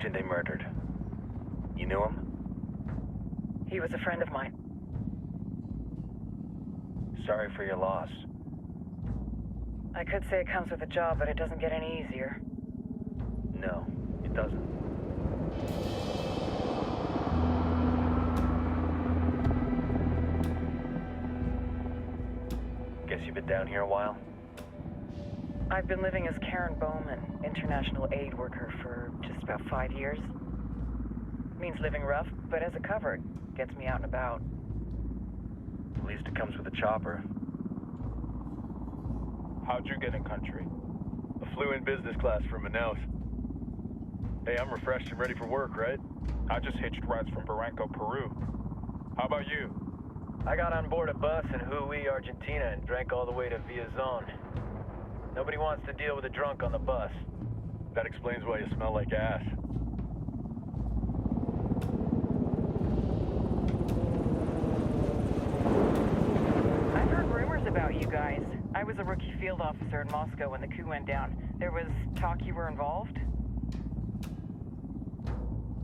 agent they murdered. You knew him? He was a friend of mine. Sorry for your loss. I could say it comes with a job, but it doesn't get any easier. No, it doesn't. Guess you've been down here a while? I've been living as Karen Bowman, international aid worker, for just about 5 years. Means living rough, but as a cover, it gets me out and about. At least it comes with a chopper. How'd you get in country? I flew in business class from Manaus. Hey, I'm refreshed and ready for work, right? I just hitched rides from Barranco, Peru. How about you? I got on board a bus in Hui, Argentina, and drank all the way to Villazon. Nobody wants to deal with a drunk on the bus. That explains why you smell like ass. I've heard rumors about you guys. I was a rookie field officer in Moscow when the coup went down. There was talk you were involved?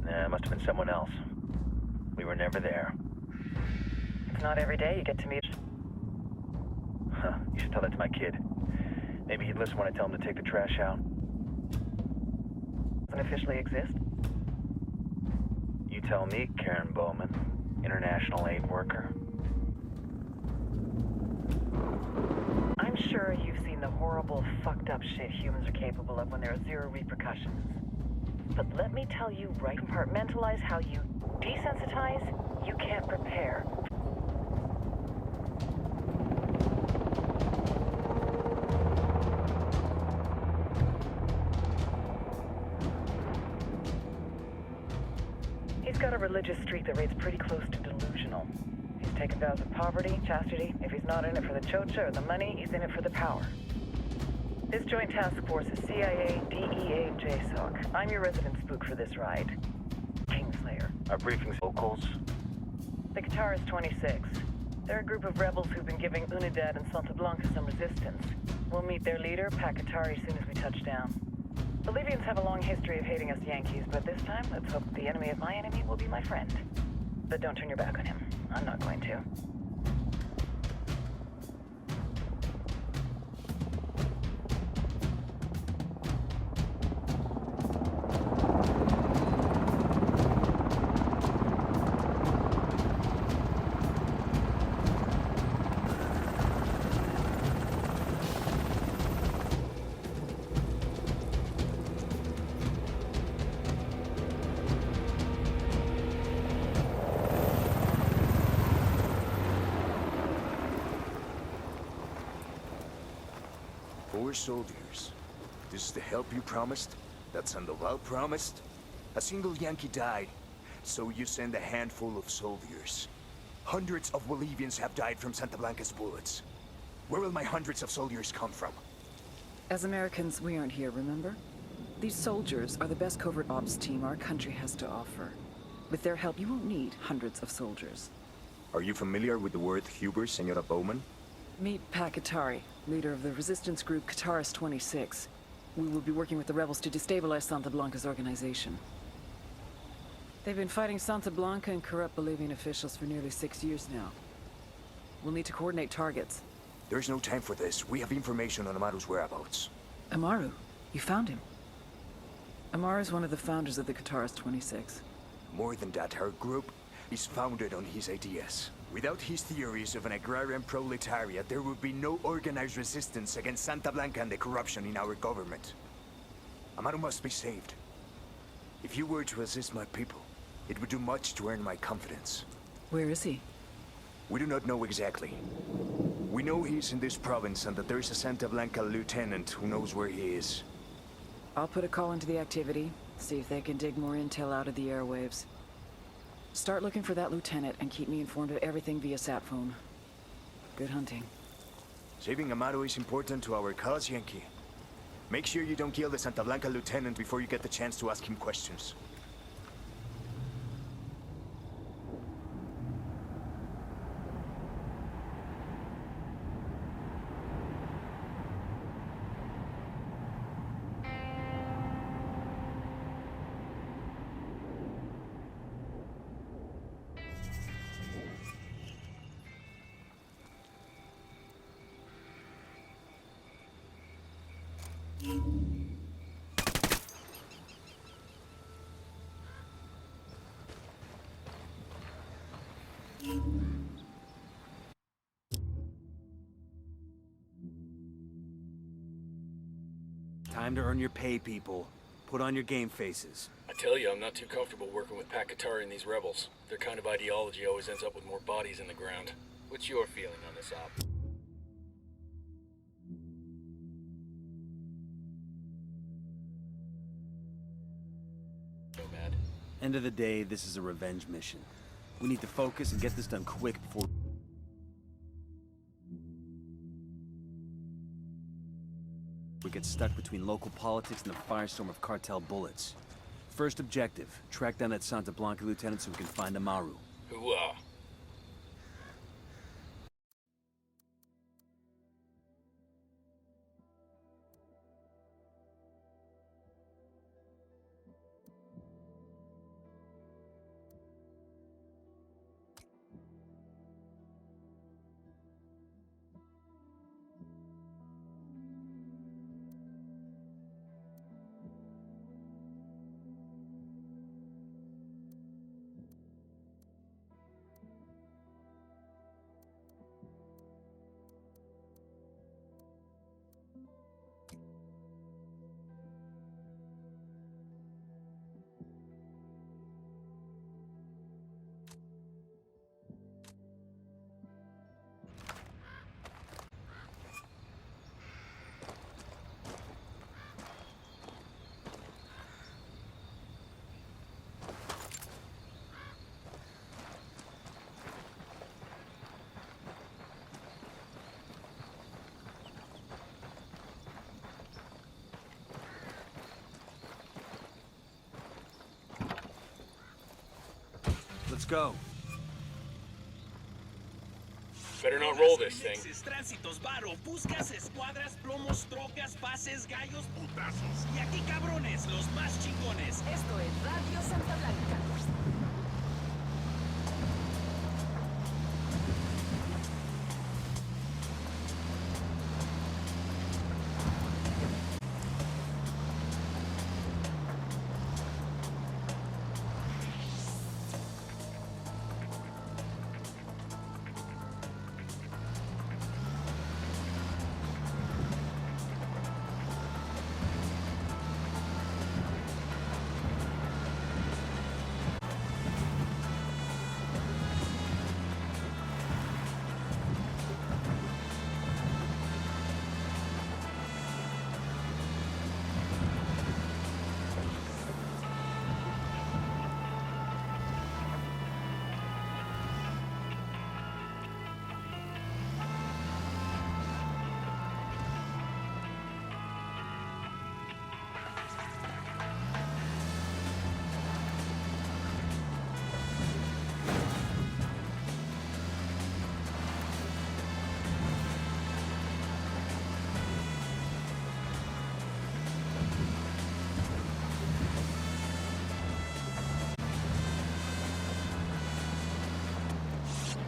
Nah, it must have been someone else. We were never there. It's not every day you get to meet. Huh, you should tell that to my kid. Maybe he'd listen when I tell him to take the trash out. Doesn't officially exist? You tell me, Karen Bowman, international aid worker. I'm sure you've seen the horrible, fucked up shit humans are capable of when there are zero repercussions. But let me tell you right, compartmentalize how you desensitize, you can't prepare. He's got a religious streak that rates pretty close to delusional. He's taken vows of poverty, chastity. If he's not in it for the chocha or the money, he's in it for the power. This joint task force is CIA, DEA, and JSOC. I'm your resident spook for this ride. Kingslayer. Our briefing's locals. The Guitarist 26. They're a group of rebels who've been giving Unidad and Santa Blanca some resistance. We'll meet their leader, Pakatari, as soon as we touch down. Bolivians have a long history of hating us Yankees, but this time, let's hope the enemy of my enemy will be my friend. But don't turn your back on him. I'm not going to. Four soldiers. This is the help you promised? That Sandoval promised? A single Yankee died, so you send a handful of soldiers. Hundreds of Bolivians have died from Santa Blanca's bullets. Where will my hundreds of soldiers come from? As Americans, we aren't here, remember? These soldiers are the best covert ops team our country has to offer. With their help, you won't need hundreds of soldiers. Are you familiar with the word Huber, Senora Bowman? Meet Pakatari, leader of the resistance group Guitarist 26. We will be working with the rebels to destabilize Santa Blanca's organization. They've been fighting Santa Blanca and corrupt Bolivian officials for nearly 6 years now. We'll need to coordinate targets. There's no time for this. We have information on Amaru's whereabouts. Amaru? You found him? Amaru is one of the founders of the Guitarist 26. More than that, our group is founded on his ideas. Without his theories of an agrarian proletariat, there would be no organized resistance against Santa Blanca and the corruption in our government. Amaru must be saved. If you were to assist my people, it would do much to earn my confidence. Where is he? We do not know exactly. We know he's in this province and that there is a Santa Blanca lieutenant who knows where he is. I'll put a call into the activity, see if they can dig more intel out of the airwaves. Start looking for that lieutenant and keep me informed of everything via sat phone. Good hunting. Saving Amaru is important to our cause, Yankee. Make sure you don't kill the Santa Blanca lieutenant before you get the chance to ask him questions. Time to earn your pay, people. Put on your game faces. I tell you, I'm not too comfortable working with Pakatari and these rebels. Their kind of ideology always ends up with more bodies in the ground. What's your feeling on this op? Nomad. End of the day, this is a revenge mission. We need to focus and get this done quick before... we get stuck between local politics and the firestorm of cartel bullets. First objective, track down that Santa Blanca lieutenant so we can find Amaru. Hooah! Let's go. Better not roll this thing. Tránsitos, varo, buscas, escuadras, plomos, trocas, pases, gallos, putazos. Y aquí, cabrones, los más chingones. Esto es Radio Santa Blanca.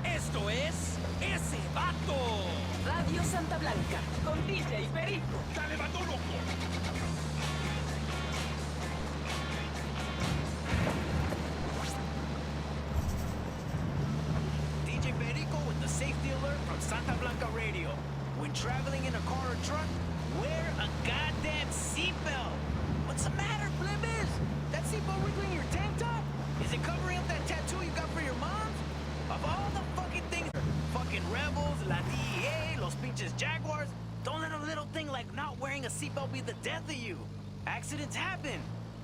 Esto es ese vato. Radio Santa Blanca, con DJ Perico. Dale, vato loco. DJ Perico with the safety alert from Santa Blanca Radio. When traveling in a car or truck, wear a goddamn seatbelt. What's the matter, Blibbis? That seatbelt wriggling your tank top? Is it covering up that tattoo you got for your mom? Of all the fucking things, fucking rebels, la DEA, los pinches Jaguars, don't let a little thing like not wearing a seatbelt be the death of you. Accidents happen,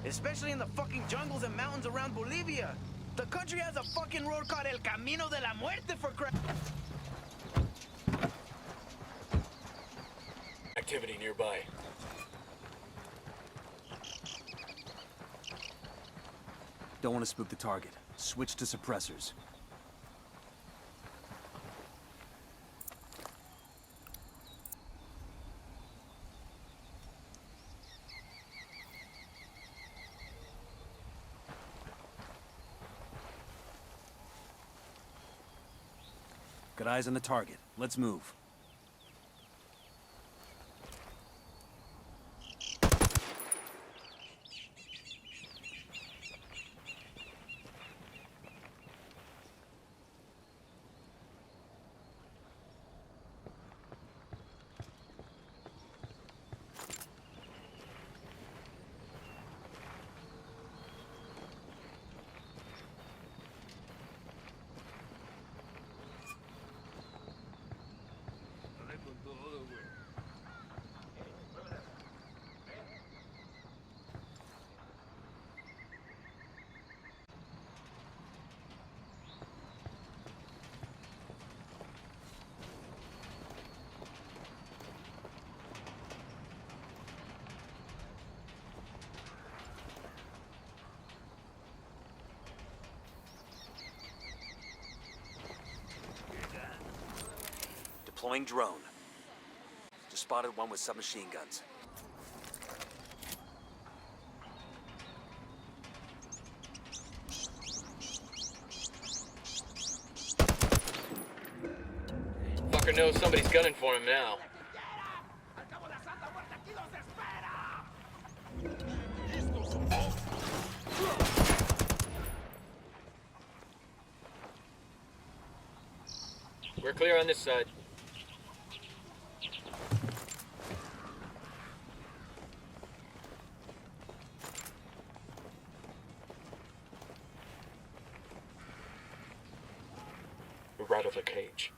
especially in the fucking jungles and mountains around Bolivia. The country has a fucking road called El Camino de la Muerte for crap. Activity nearby. Don't want to spook the target. Switch to suppressors. Got eyes on the target. Let's move. Deploying drone. Just spotted one with submachine guns. Fucker knows somebody's gunning for him now. We're clear on this side. We're out of the cage.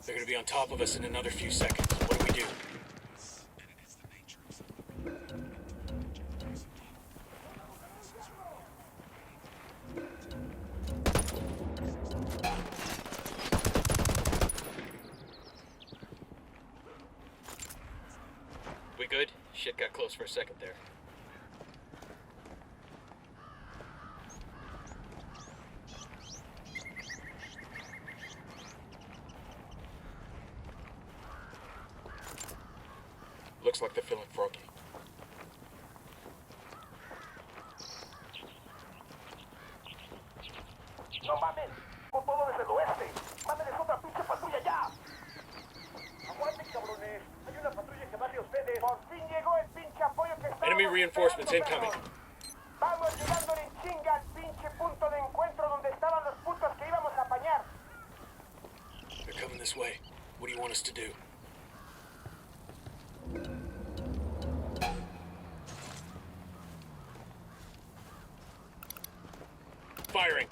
They're gonna be on top of us in another few seconds. What do we do? We good? Shit got close for a second there. Looks like they're feeling froggy. No mames, con todo desde el oeste. Mándenles otra pinche patrulla ya. Aguanten, cabrones. Hay una patrulla que va hacia ustedes. Por fin llegó el pinche apoyo que está. Enemy reinforcements incoming. Vamos llegando en chinga al pinche punto de encuentro donde estaban los putos que íbamos a apañar. They're coming this way. What do you want us to do? Firing.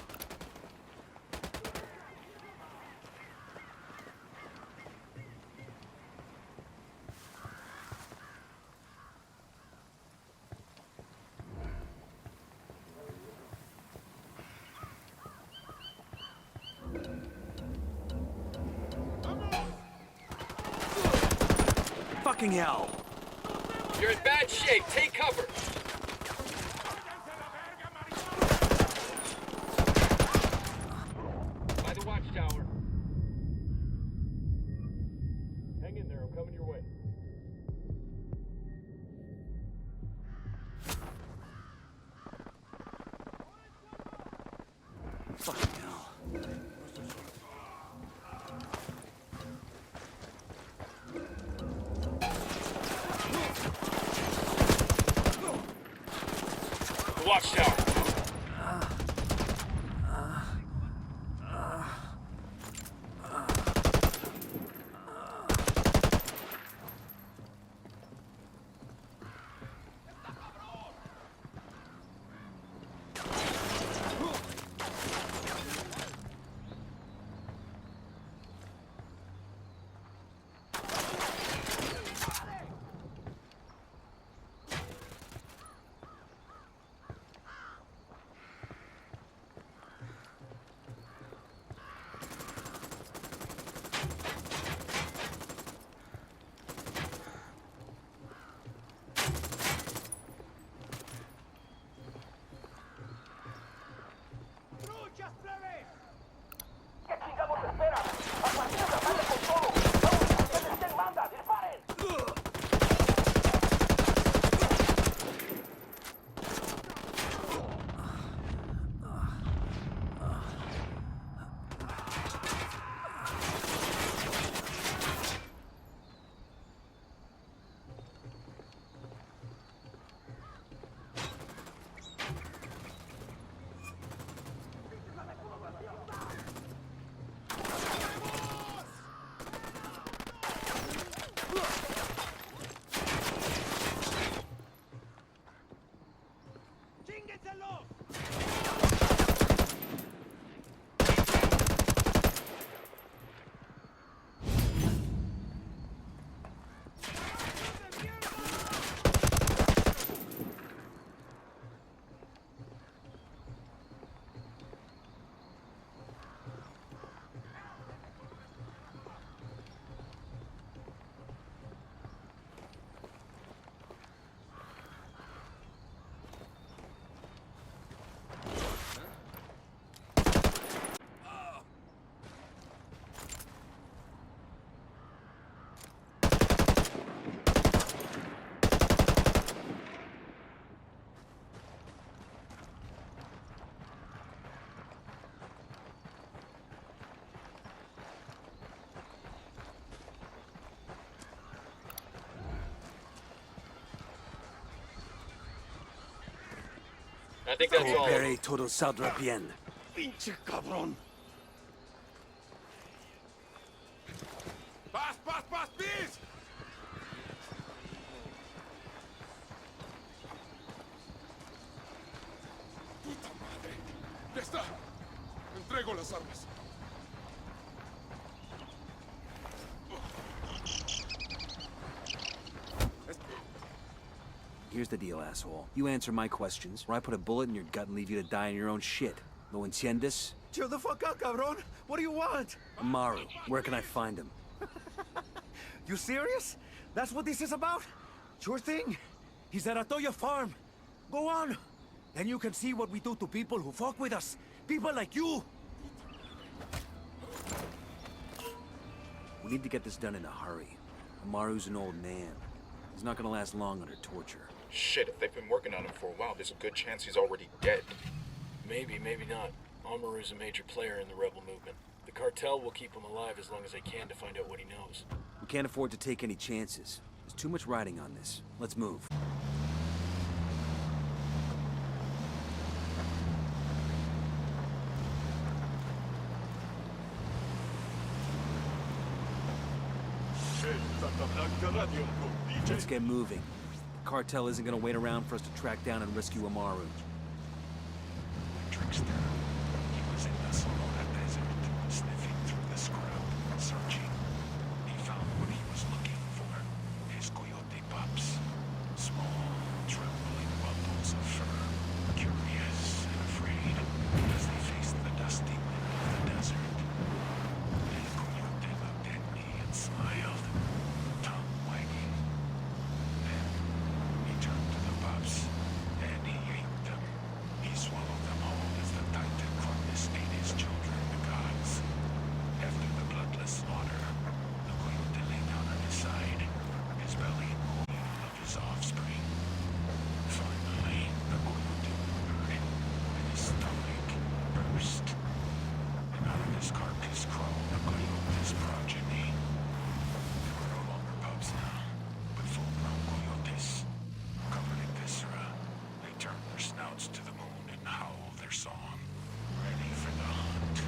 Fucking hell! You're in bad shape. Take cover. By the watchtower. Hang in there. I'm coming your way. Fucking hell. The watchtower. I think that's all. Coopere todo saldrá bien. Pinche cabrón. Paz, paz, paz, peace. Puta madre. Ya está. Entrego las armas. Here's the deal, asshole. You answer my questions, or I put a bullet in your gut and leave you to die in your own shit. ¿Lo entiendes? Chill the fuck out, cabrón. What do you want? Amaru, where can I find him? You serious? That's what this is about? Sure thing. He's at Atoya Farm. Go on. Then you can see what we do to people who fuck with us. People like you. We need to get this done in a hurry. Amaru's an old man. He's not gonna last long under torture. Shit, if they've been working on him for a while, there's a good chance he's already dead. Maybe, maybe not. Amaru's a major player in the rebel movement. The cartel will keep him alive as long as they can to find out what he knows. We can't afford to take any chances. There's too much riding on this. Let's move. Let's get moving. The cartel isn't gonna wait around for us to track down and rescue Amaru. Trickster. He was in the Sonora Desert, sniffing through the scrub, searching. He found what he was looking for. His coyote pups. Small, trembling bundles of fur. Curious and afraid as they faced the dusty wind of the desert. El coyote looked at me and smiled, tongue wagging. Then he turned to the pups, and he ate them. He swallowed them whole as the Titan Cornus ate his children, the gods. After the bloodless slaughter, the coyote lay down on his side, his belly full of his offspring. Finally, the coyote murdered, and his stomach burst. And out of his carcass crawled the coyote's progeny. They were no longer pups now, but full-grown coyotes. Covered in viscera, they turned their snouts to the moon and howled their song, ready for the hunt.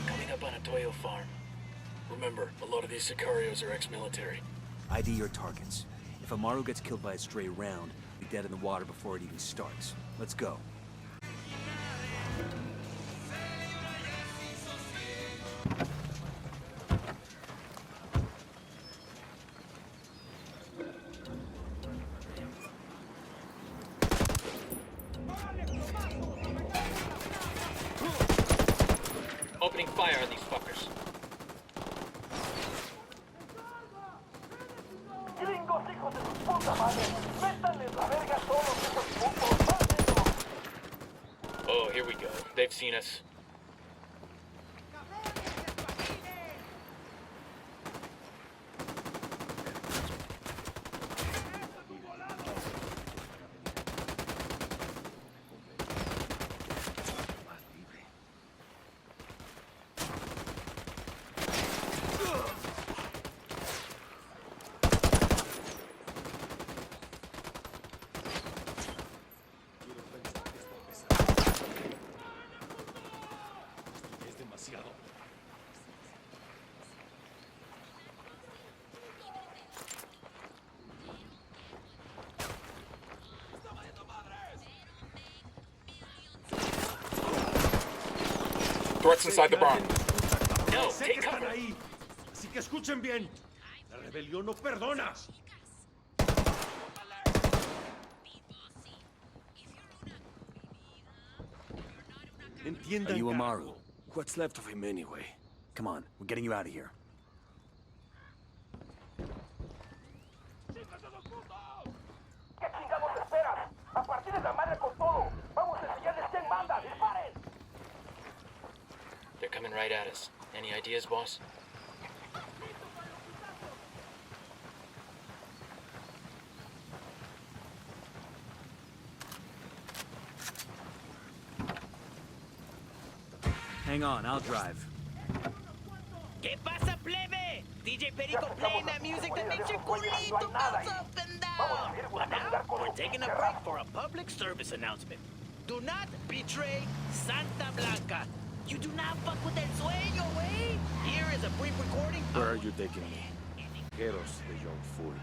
Coming up on a Toyo farm. Remember, a lot of these Sicarios are ex-military. ID your targets. If Amaru gets killed by a stray round, he'll be dead in the water before it even starts. Let's go. Opening fire on these fuckers. Gringos, hijos de su puta madre. Métanles la verga a todos esos putos. ¡Mátenlos! Oh, here we go. They've seen us. Threats inside the barn. No, Sé take que están cover. ahí. Así que escuchen bien. La rebelión no perdona. Are you Amaru? What's left of him anyway? Come on, we're getting you out of here. ¿Qué chingados esperas? A partir de la madre con todo. Vamos a enseñarles quién manda. ¡Disparen! They're coming right at us. Any ideas, boss? Hang on, I'll drive. ¿Qué pasa, plebe? DJ Perico playing that music that makes your culito bounce up and down. But now, we're taking a break for a public service announcement. Do not betray Santa Blanca. You do not fuck with El Sueño, eh? Here is a brief recording. Where are you taking me? Geros, the young fool.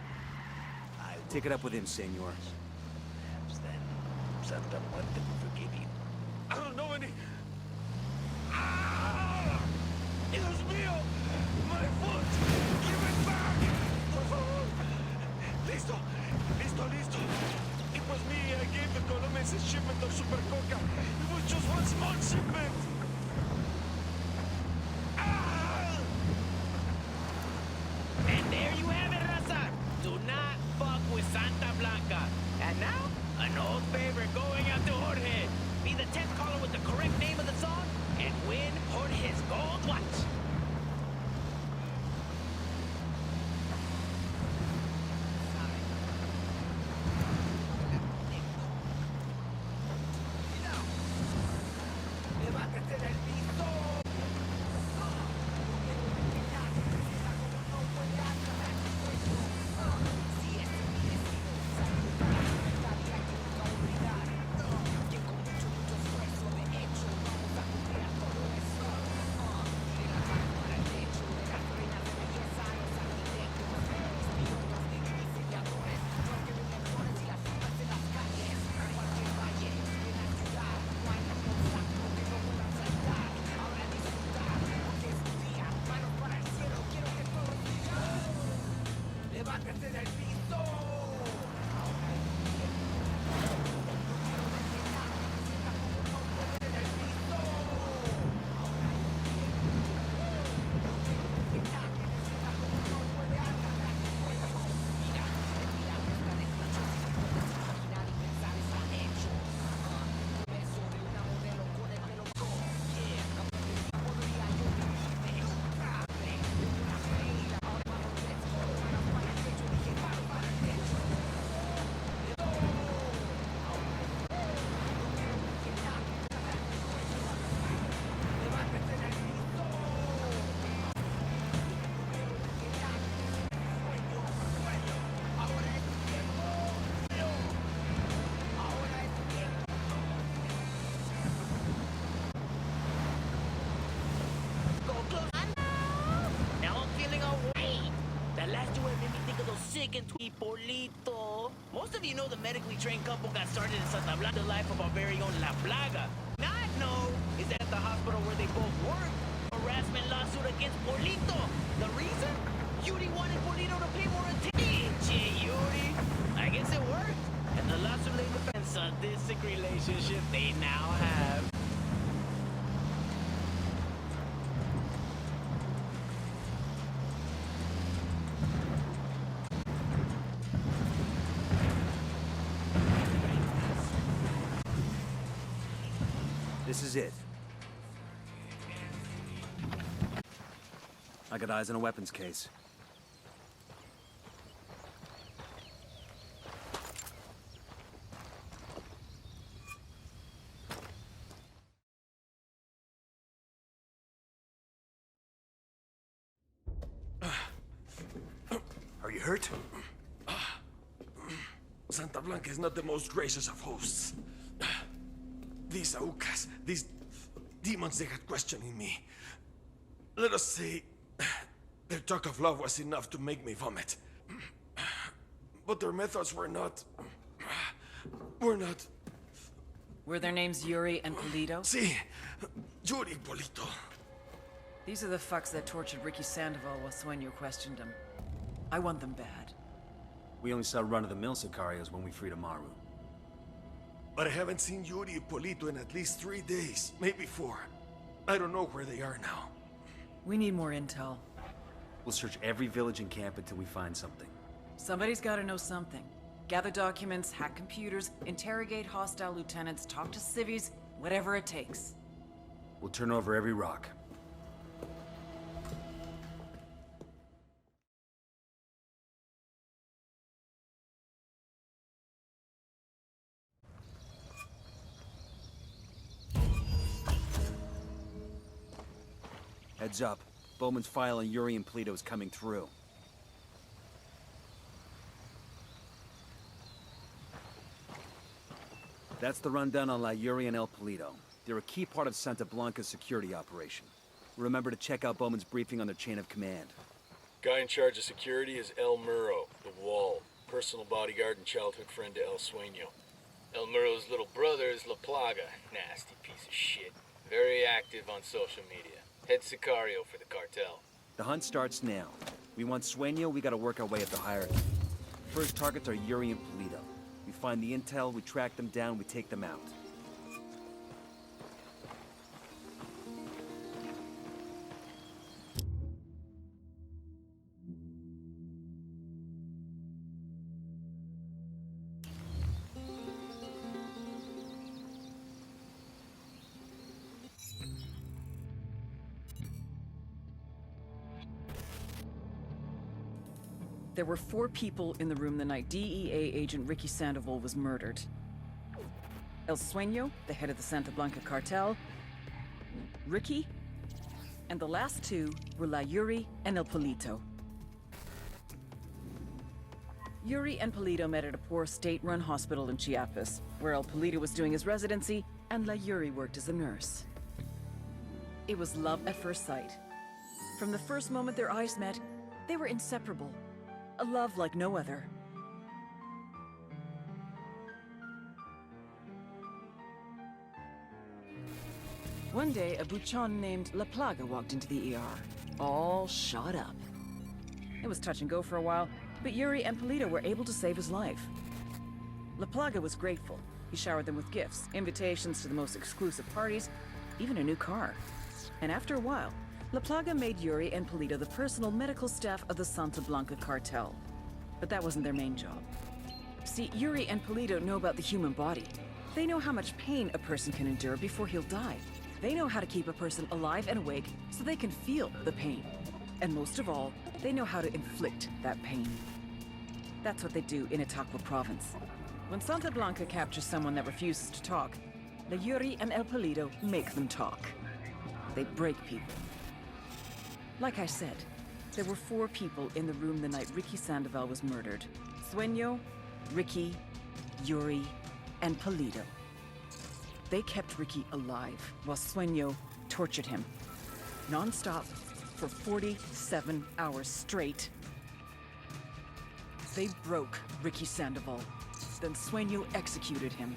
I'll take it up with him, senor. Perhaps then, Santa Muerte will forgive you. I don't know any... Ah! Dios mío! My foot! Give it back! Por favor! Listo! Listo, listo! It was me. I gave the Colombians a shipment of Super Coca. It was just one small shipment! Ah! And there you have it, Raza. Do not fuck with Santa Blanca. And now, an old favorite going out to Jorge. Be the 10th caller with the correct name of the song and win Jorge's gold watch. Polito. Most of you know the medically trained couple got started in Santa Blanca, the life of our very own La Plaga. Not know is that at the hospital where they both work, harassment lawsuit against Polito. The reason? Yuri wanted Polito to pay more attention. Yuri. I guess it worked. And the lawsuit laid the fence on this sick relationship they now have. This is it. I got eyes on a weapons case. Are you hurt? Santa Blanca is not the most gracious of hosts. These Aucas, these demons they had questioning me. Let us say, their talk of love was enough to make me vomit. But their methods were not Were their names Yuri and Polito? Sí, Yuri Polito. These are the fucks that tortured Ricky Sandoval while Sueño questioned him. I want them bad. We only saw run-of-the-mill Sicarios when we freed Amaru. But I haven't seen Yuri and Polito in at least 3 days, maybe 4. I don't know where they are now. We need more intel. We'll search every village and camp until we find something. Somebody's gotta know something. Gather documents, hack computers, interrogate hostile lieutenants, talk to civvies, whatever it takes. We'll turn over every rock. Heads up. Bowman's file on Yuri and Polito is coming through. That's the rundown on La Yuri and El Polito. They're a key part of Santa Blanca's security operation. Remember to check out Bowman's briefing on their chain of command. Guy in charge of security is El Muro, the Wall, personal bodyguard and childhood friend to El Sueño. El Muro's little brother is La Plaga. Nasty piece of shit. Very active on social media. Head Sicario for the cartel. The hunt starts now. We want Sueño, we gotta work our way up the hierarchy. First targets are Yuri and Polito. We find the intel, we track them down, we take them out. There were 4 people in the room the night DEA agent Ricky Sandoval was murdered. El Sueño, the head of the Santa Blanca cartel, Ricky, and the last 2 were La Yuri and El Polito. Yuri and Polito met at a poor state-run hospital in Chiapas, where El Polito was doing his residency and La Yuri worked as a nurse. It was love at first sight. From the first moment their eyes met, they were inseparable. A love like no other. One day, a buchon named La Plaga walked into the ER, all shot up. It was touch and go for a while, but Yuri and Polito were able to save his life. La Plaga was grateful. He showered them with gifts, invitations to the most exclusive parties, even a new car. And after a while, La Plaga made Yuri and Polito the personal medical staff of the Santa Blanca cartel. But that wasn't their main job. See, Yuri and Polito know about the human body. They know how much pain a person can endure before he'll die. They know how to keep a person alive and awake so they can feel the pain. And most of all, they know how to inflict that pain. That's what they do in Itaqua province. When Santa Blanca captures someone that refuses to talk, La Yuri and El Polito make them talk. They break people. Like I said, there were 4 people in the room the night Ricky Sandoval was murdered. Sueño, Ricky, Yuri, and Polito. They kept Ricky alive while Sueño tortured him. Non-stop for 47 hours straight. They broke Ricky Sandoval. Then Sueño executed him.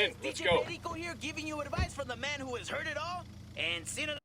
in. Let's DJ go. Perico here giving you advice from the man who has heard it all and seen it